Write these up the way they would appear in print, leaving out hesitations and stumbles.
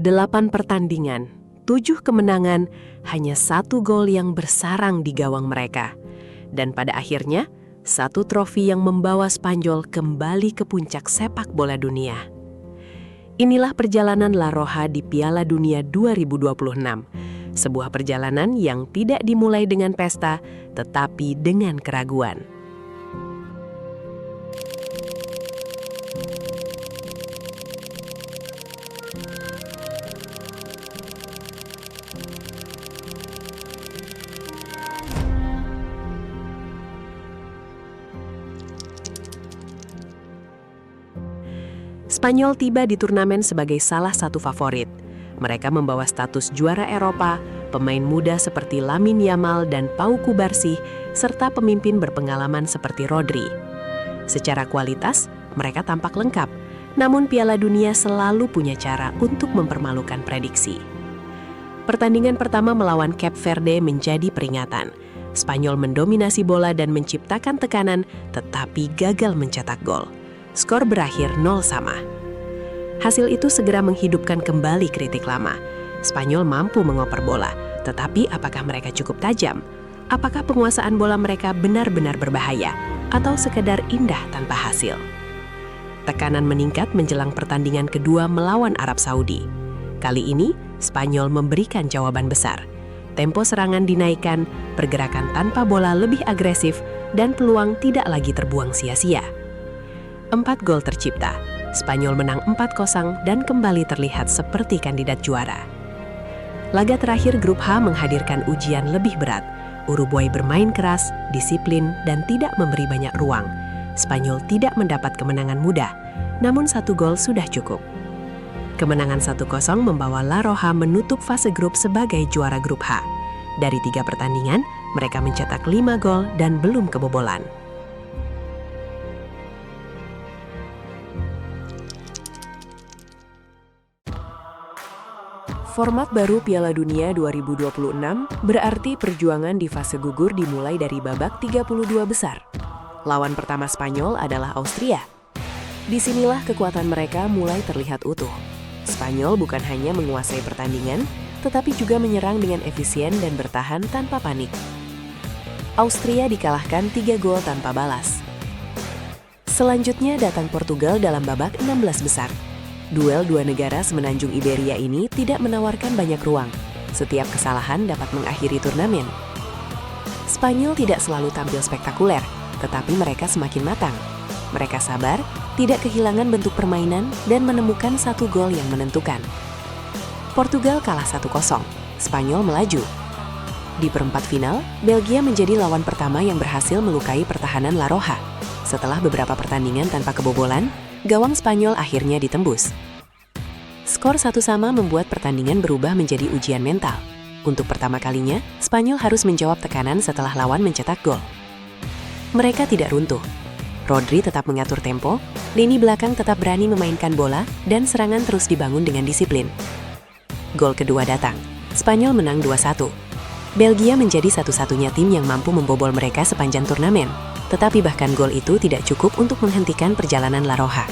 8 pertandingan, 7 kemenangan, hanya 1 gol yang bersarang di gawang mereka. Dan pada akhirnya, 1 trofi yang membawa Spanyol kembali ke puncak sepak bola dunia. Inilah perjalanan La Roja di Piala Dunia 2026. Sebuah perjalanan yang tidak dimulai dengan pesta, tetapi dengan keraguan. Spanyol tiba di turnamen sebagai salah satu favorit. Mereka membawa status juara Eropa, pemain muda seperti Lamine Yamal dan Pau Cubarsí, serta pemimpin berpengalaman seperti Rodri. Secara kualitas, mereka tampak lengkap, namun Piala Dunia selalu punya cara untuk mempermalukan prediksi. Pertandingan pertama melawan Cape Verde menjadi peringatan. Spanyol mendominasi bola dan menciptakan tekanan, tetapi gagal mencetak gol. Skor berakhir 0-0. Hasil itu segera menghidupkan kembali kritik lama. Spanyol mampu mengoper bola, tetapi apakah mereka cukup tajam? Apakah penguasaan bola mereka benar-benar berbahaya atau sekedar indah tanpa hasil? Tekanan meningkat menjelang pertandingan kedua melawan Arab Saudi. Kali ini, Spanyol memberikan jawaban besar. Tempo serangan dinaikkan, pergerakan tanpa bola lebih agresif, dan peluang tidak lagi terbuang sia-sia. 4 gol tercipta, Spanyol menang 4-0 dan kembali terlihat seperti kandidat juara. Laga terakhir grup H menghadirkan ujian lebih berat. Uruguay bermain keras, disiplin, dan tidak memberi banyak ruang. Spanyol tidak mendapat kemenangan mudah, namun 1 gol sudah cukup. Kemenangan 1-0 membawa La Roja menutup fase grup sebagai juara grup H. Dari 3 pertandingan, mereka mencetak 5 gol dan belum kebobolan. Format baru Piala Dunia 2026 berarti perjuangan di fase gugur dimulai dari babak 32 besar. Lawan pertama Spanyol adalah Austria. Disinilah kekuatan mereka mulai terlihat utuh. Spanyol bukan hanya menguasai pertandingan, tetapi juga menyerang dengan efisien dan bertahan tanpa panik. Austria dikalahkan 3 gol tanpa balas. Selanjutnya datang Portugal dalam babak 16 besar. Duel 2 negara semenanjung Iberia ini tidak menawarkan banyak ruang. Setiap kesalahan dapat mengakhiri turnamen. Spanyol tidak selalu tampil spektakuler, tetapi mereka semakin matang. Mereka sabar, tidak kehilangan bentuk permainan, dan menemukan 1 gol yang menentukan. Portugal kalah 1-0, Spanyol melaju. Di perempat final, Belgia menjadi lawan pertama yang berhasil melukai pertahanan La Roja. Setelah beberapa pertandingan tanpa kebobolan, gawang Spanyol akhirnya ditembus. Skor 1-1 membuat pertandingan berubah menjadi ujian mental. Untuk pertama kalinya, Spanyol harus menjawab tekanan setelah lawan mencetak gol. Mereka tidak runtuh. Rodri tetap mengatur tempo, lini belakang tetap berani memainkan bola, dan serangan terus dibangun dengan disiplin. Gol kedua datang. Spanyol menang 2-1. Belgia menjadi satu-satunya tim yang mampu membobol mereka sepanjang turnamen. Tetapi bahkan gol itu tidak cukup untuk menghentikan perjalanan La Roja.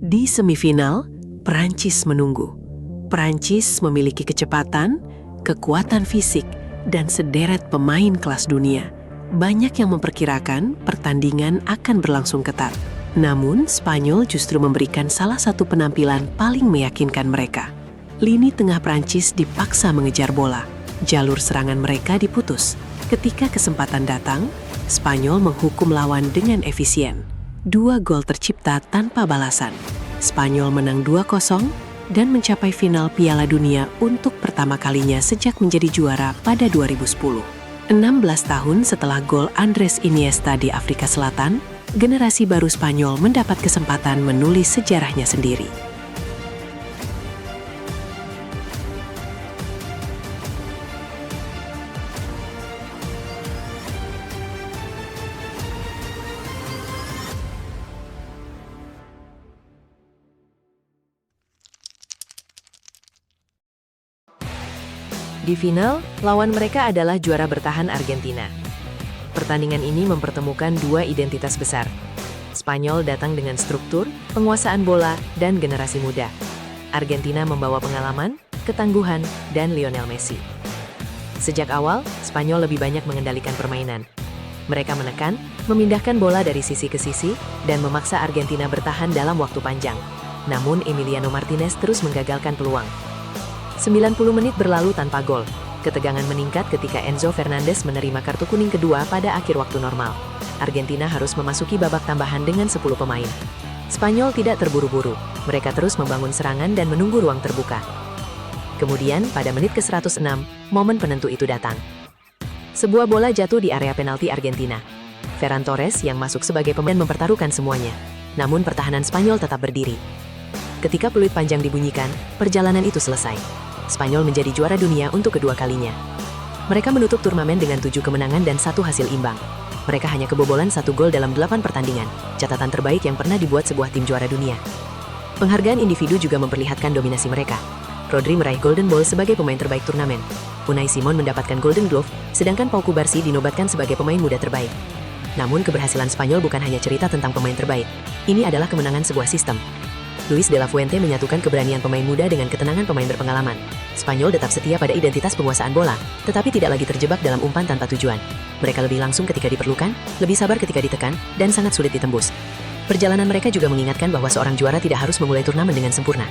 Di semifinal, Prancis menunggu. Prancis memiliki kecepatan, kekuatan fisik, dan sederet pemain kelas dunia. Banyak yang memperkirakan pertandingan akan berlangsung ketat. Namun, Spanyol justru memberikan salah satu penampilan paling meyakinkan mereka. Lini tengah Prancis dipaksa mengejar bola. Jalur serangan mereka diputus. Ketika kesempatan datang, Spanyol menghukum lawan dengan efisien. 2 gol tercipta tanpa balasan. Spanyol menang 2-0 dan mencapai final Piala Dunia untuk pertama kalinya sejak menjadi juara pada 2010. 16 tahun setelah gol Andres Iniesta di Afrika Selatan, generasi baru Spanyol mendapat kesempatan menulis sejarahnya sendiri. Di final, lawan mereka adalah juara bertahan Argentina. Pertandingan ini mempertemukan 2 identitas besar. Spanyol datang dengan struktur, penguasaan bola, dan generasi muda. Argentina membawa pengalaman, ketangguhan, dan Lionel Messi. Sejak awal, Spanyol lebih banyak mengendalikan permainan. Mereka menekan, memindahkan bola dari sisi ke sisi, dan memaksa Argentina bertahan dalam waktu panjang. Namun Emiliano Martinez terus menggagalkan peluang. 90 menit berlalu tanpa gol. Ketegangan meningkat ketika Enzo Fernandez menerima kartu kuning kedua pada akhir waktu normal. Argentina harus memasuki babak tambahan dengan 10 pemain. Spanyol tidak terburu-buru. Mereka terus membangun serangan dan menunggu ruang terbuka. Kemudian, pada menit ke-106, momen penentu itu datang. Sebuah bola jatuh di area penalti Argentina. Ferran Torres yang masuk sebagai pemain mempertaruhkan semuanya. Namun pertahanan Spanyol tetap berdiri. Ketika peluit panjang dibunyikan, perjalanan itu selesai. Spanyol menjadi juara dunia untuk kedua kalinya. Mereka menutup turnamen dengan 7 kemenangan dan 1 hasil imbang. Mereka hanya kebobolan 1 gol dalam 8 pertandingan, catatan terbaik yang pernah dibuat sebuah tim juara dunia. Penghargaan individu juga memperlihatkan dominasi mereka. Rodri meraih Golden Ball sebagai pemain terbaik turnamen. Unai Simon mendapatkan Golden Glove, sedangkan Pau Cubarsí dinobatkan sebagai pemain muda terbaik. Namun keberhasilan Spanyol bukan hanya cerita tentang pemain terbaik. Ini adalah kemenangan sebuah sistem. Luis de la Fuente menyatukan keberanian pemain muda dengan ketenangan pemain berpengalaman. Spanyol tetap setia pada identitas penguasaan bola, tetapi tidak lagi terjebak dalam umpan tanpa tujuan. Mereka lebih langsung ketika diperlukan, lebih sabar ketika ditekan, dan sangat sulit ditembus. Perjalanan mereka juga mengingatkan bahwa seorang juara tidak harus memulai turnamen dengan sempurna.